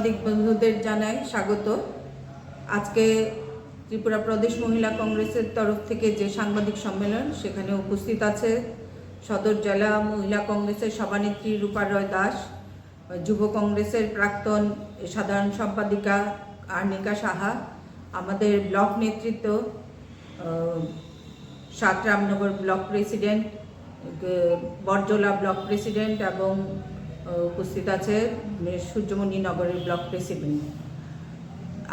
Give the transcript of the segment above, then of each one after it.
সাংবাদিক বন্ধুদের জানাই স্বাগত। আজকে ত্রিপুরা প্রদেশ মহিলা কংগ্রেসের তরফ থেকে যে সাংবাদিক সম্মেলন, সেখানে উপস্থিত আছে সদর জেলা মহিলা কংগ্রেসের সভানেত্রী রূপা রয় দাস, যুব কংগ্রেসের প্রাক্তন সাধারণ সম্পাদিকা আর্নিকা সাহা, আমাদের ব্লক নেতৃত্ব ৭ Ramnagar block president, Barjala block president এবং উপস্থিত আছে সূর্যমণি নগরের ব্লক প্রেসিডেন্ট।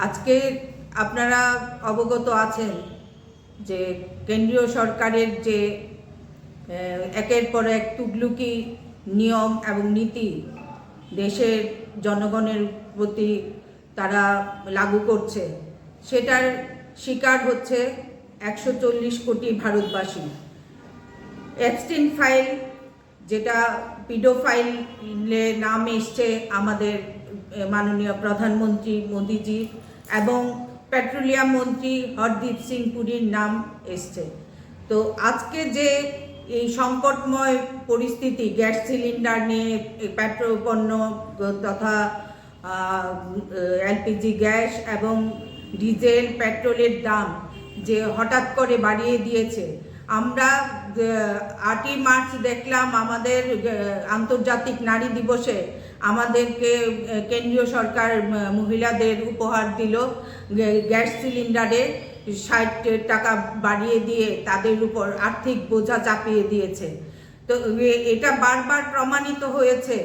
আজকে আপনারা অবগত আছেন যে কেন্দ্রীয় সরকারের যে একের পর এক তুগলুকি নিয়ম এবং নীতি দেশের জনগণের প্রতি তারা লাগু করছে, সেটার শিকার হচ্ছে ১৪০ কোটি ভারতবাসী। এপস্টিন ফাইল, যেটা পিডোফাইলে নাম এসছে আমাদের মাননীয় প্রধানমন্ত্রী মোদিজি, এবং পেট্রোলিয়াম মন্ত্রী হরদীপ সিং পুরীর নাম এসছে। তো আজকে যে এই সংকটময় পরিস্থিতি, গ্যাস সিলিন্ডার নিয়ে, পেট্রোল পণ্য তথা এলপিজি গ্যাস এবং ডিজেল পেট্রোলের দাম যে হঠাৎ করে বাড়িয়ে দিয়েছে, আমরা ৮ই মার্চ দেখলাম আমাদের আন্তর্জাতিক নারী দিবসে আমাদেরকে কেন্দ্রীয় সরকার মহিলাদের উপহার দিল গ্যাস সিলিন্ডারে ৬০ টাকা বাড়িয়ে দিয়ে তাদের উপর আর্থিক বোঝা চাপিয়ে দিয়েছে। তো এটা বারবার প্রমাণিত হয়েছে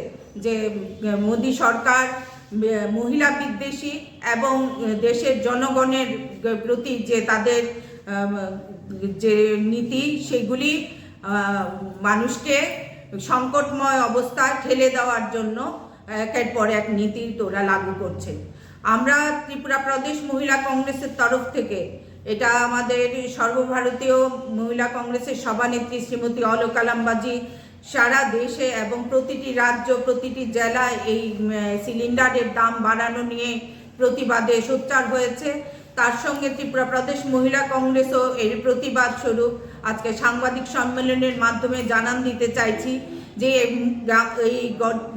যে মোদি সরকার মহিলা বিদ্বেষী এবং দেশের জনগণের প্রতি যে তাদের যে নীতি, সেগুলি মানুষকে সংকটময় অবস্থায় ঠেলে দেওয়ার জন্য একের পর এক নীতি তোরা লাগু করছে। আমরা ত্রিপুরা প্রদেশ মহিলা কংগ্রেসের তরফ থেকে, এটা আমাদের সর্বভারতীয় মহিলা কংগ্রেসের সভানেত্রী শ্রীমতী অলকালাম্বাজি সারা দেশে এবং প্রতিটি রাজ্য, প্রতিটি জেলায় এই সিলিন্ডারের দাম বাড়ানো নিয়ে প্রতিবাদে সোচ্চার হয়েছে। তার সঙ্গে ত্রিপুরা প্রদেশ মহিলা কংগ্রেসও এর প্রতিবাদ স্বরূপ আজকে সাংবাদিক সম্মেলনের মাধ্যমে জানান দিতে চাইছি যে এই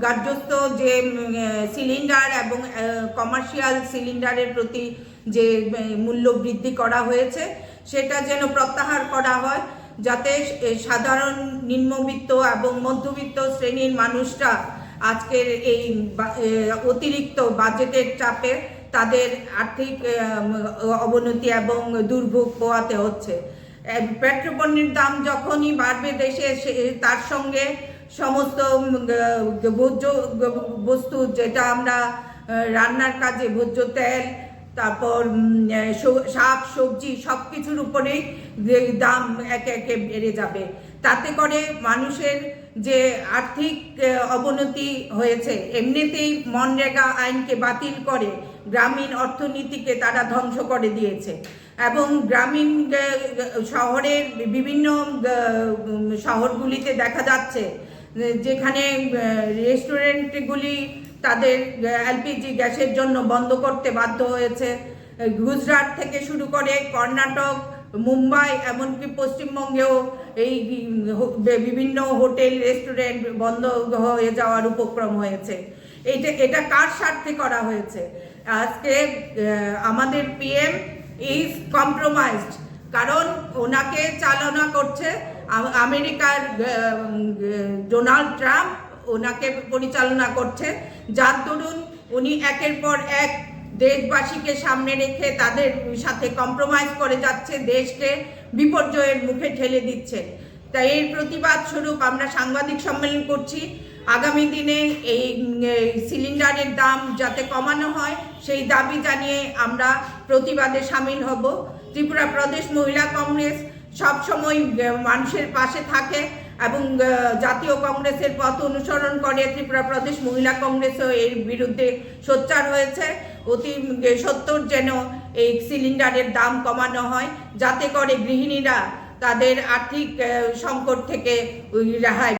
গার্হস্থ্য যে সিলিন্ডার এবং কমার্শিয়াল সিলিন্ডারের প্রতি যে মূল্য বৃদ্ধি করা হয়েছে, সেটা যেন প্রত্যাহার করা হয়, যাতে সাধারণ নিম্নবিত্ত এবং মধ্যবিত্ত শ্রেণীর মানুষরা আজকের এই অতিরিক্ত বাজেটের চাপে তাদের আর্থিক অবনতি এবং দুর্ভোগ পোহাতে হচ্ছে। পেট্রোপণ্যের দাম যখনই বাড়বে দেশে, তার সঙ্গে সমস্ত ভোজ্য বস্তু, যেটা আমরা রান্নার কাজে ভোজ্য তেল, তারপর শাক সবজি, সব কিছুর উপরেই দাম একে একে বেড়ে যাবে। তাতে করে মানুষের যে আর্থিক অবনতি হয়েছে, এমনিতেই মনরেগা আইনকে বাতিল করে গ্রামীণ অর্থনীতিকে তারা ধ্বংস করে দিয়েছে, এবং গ্রামীণ শহরের বিভিন্ন শহরগুলিতে দেখা যাচ্ছে যেখানে রেস্টুরেন্টগুলি তাদের এলপিজি গ্যাসের জন্য বন্ধ করতে বাধ্য হয়েছে। গুজরাট থেকে শুরু করে কর্ণাটক, মুম্বাই, এমনকি পশ্চিমবঙ্গেও এই বিভিন্ন হোটেল রেস্টুরেন্ট বন্ধ হয়ে যাওয়ার উপক্রম হয়েছে। এটা কার স্বার্থে করা হয়েছে? আজকে আমাদের পিএম ইজ কম্প্রোমাইজড, কারণ ওনাকে চালনা করছে আমেরিকার ডোনাল্ড ট্রাম্প, ওনাকে পরিচালনা করছে, যার দরুন উনি একের পর এক দেশবাসীকে সামনে রেখে তাদের সাথে কম্প্রোমাইজ করে যাচ্ছে, দেশকে বিপর্যয়ের মুখে ঠেলে দিচ্ছে। তাই এর প্রতিবাদ স্বরূপ আমরা সাংবাদিক সম্মেলন করছি। আগামী দিনে এই সিলিন্ডারের দাম যাতে কমানো হয়, সেই দাবি জানিয়ে আমরা প্রতিবাদে সামিল হব। ত্রিপুরা প্রদেশ মহিলা কংগ্রেস সবসময় মানুষের পাশে থাকে এবং জাতীয় কংগ্রেসের পথ অনুসরণ করে। ত্রিপুরা প্রদেশ মহিলা কংগ্রেসও এর বিরুদ্ধে সোচ্চার হয়েছে। অতি সত্বর যেন এই সিলিন্ডারের দাম কমানো হয়, যাতে করে গৃহিণীরা তাদের আর্থিক সংকট থেকে রেহাই